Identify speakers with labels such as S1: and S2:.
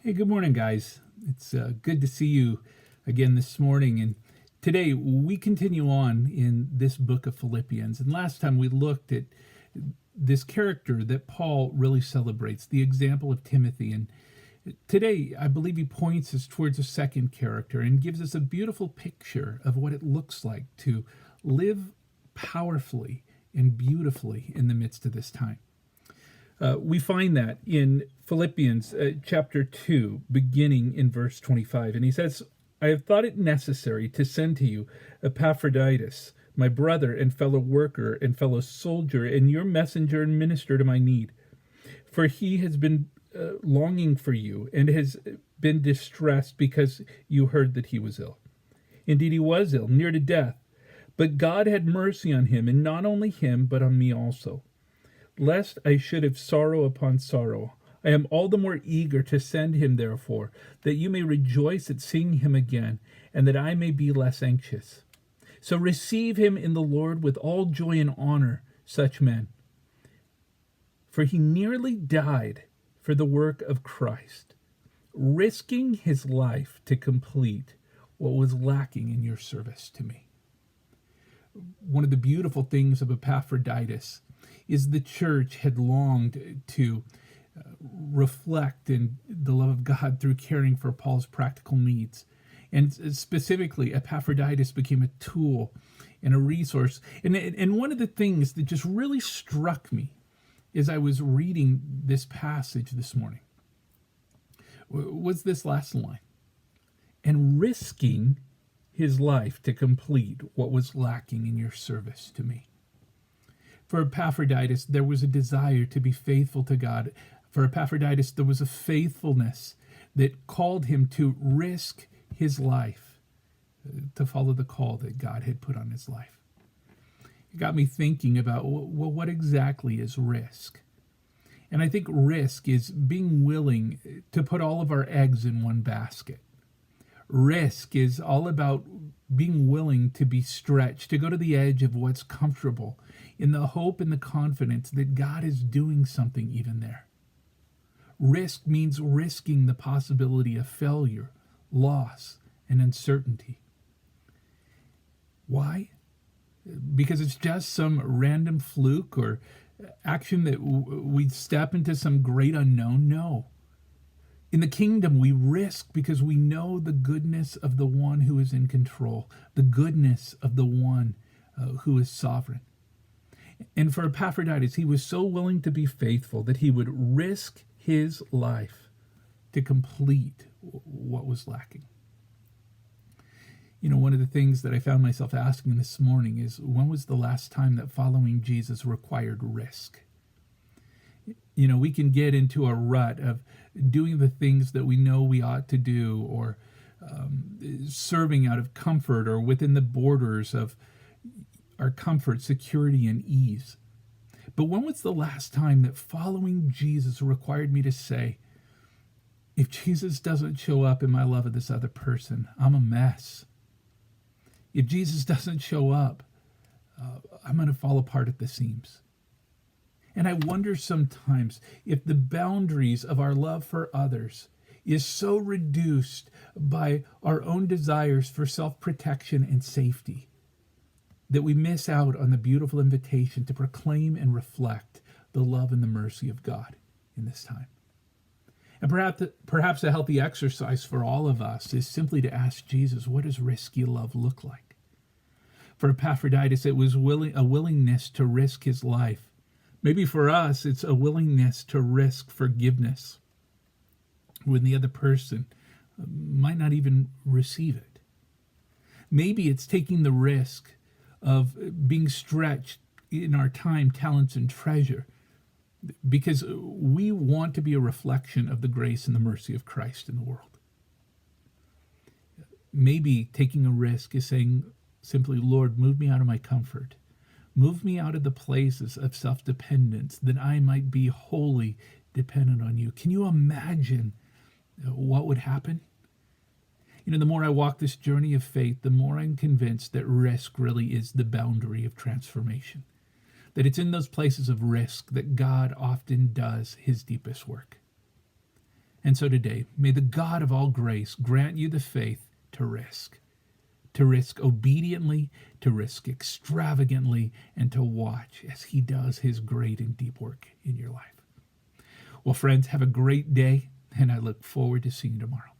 S1: Hey, good morning, guys. It's good to see you again this morning. And today we continue on in this book of Philippians. And last time we looked at this character that Paul really celebrates, the example of Timothy. And today I believe he points us towards a second character and gives us a beautiful picture of what it looks like to live powerfully and beautifully in the midst of this time. We find that in Philippians chapter 2, beginning in verse 25. And he says, I have thought it necessary to send to you Epaphroditus, my brother and fellow worker and fellow soldier, and your messenger and minister to my need. For he has been longing for you and has been distressed because you heard that he was ill. Indeed, he was ill, near to death. But God had mercy on him, and not only him, but on me also, lest I should have sorrow upon sorrow. I am all the more eager to send him, therefore, that you may rejoice at seeing him again, and that I may be less anxious. So receive him in the Lord with all joy and honor, such men. For he nearly died for the work of Christ, risking his life to complete what was lacking in your service to me. One of the beautiful things of Epaphroditus is the church had longed to reflect in the love of God through caring for Paul's practical needs. And specifically, Epaphroditus became a tool and a resource. And one of the things that just really struck me as I was reading this passage this morning was this last line. And risking his life to complete what was lacking in your service to me. For Epaphroditus, there was a desire to be faithful to God. For Epaphroditus, there was a faithfulness that called him to risk his life to follow the call that God had put on his life. It got me thinking about, well, what exactly is risk? And I think risk is being willing to put all of our eggs in one basket. Risk is all about being willing to be stretched, to go to the edge of what's comfortable, in the hope and the confidence that God is doing something even there. Risk means risking the possibility of failure, loss, and uncertainty. Why? Because it's just some random fluke or action that we step into some great unknown? No. In the kingdom, we risk because we know the goodness of the one who is in control, the goodness of the one who is sovereign. And for Epaphroditus, he was so willing to be faithful that he would risk his life to complete what was lacking. You know, one of the things that I found myself asking this morning is, when was the last time that following Jesus required risk? You know, we can get into a rut of doing the things that we know we ought to do, or serving out of comfort or within the borders of our comfort, security, and ease. But when was the last time that following Jesus required me to say, if Jesus doesn't show up in my love of this other person, I'm a mess. If Jesus doesn't show up, I'm going to fall apart at the seams. And I wonder sometimes if the boundaries of our love for others is so reduced by our own desires for self-protection and safety that we miss out on the beautiful invitation to proclaim and reflect the love and the mercy of God in this time. And perhaps a healthy exercise for all of us is simply to ask Jesus, what does risky love look like? For Epaphroditus, it was a willingness to risk his life. Maybe for us, it's a willingness to risk forgiveness when the other person might not even receive it. Maybe it's taking the risk of being stretched in our time, talents, and treasure because we want to be a reflection of the grace and the mercy of Christ in the world. Maybe taking a risk is saying simply, Lord, move me out of my comfort. Move me out of the places of self-dependence that I might be wholly dependent on you. Can you imagine what would happen? You know, the more I walk this journey of faith, the more I'm convinced that risk really is the boundary of transformation. That it's in those places of risk that God often does his deepest work. And so today, may the God of all grace grant you the faith to risk obediently, to risk extravagantly, and to watch as he does his great and deep work in your life. Well, friends, have a great day, and I look forward to seeing you tomorrow.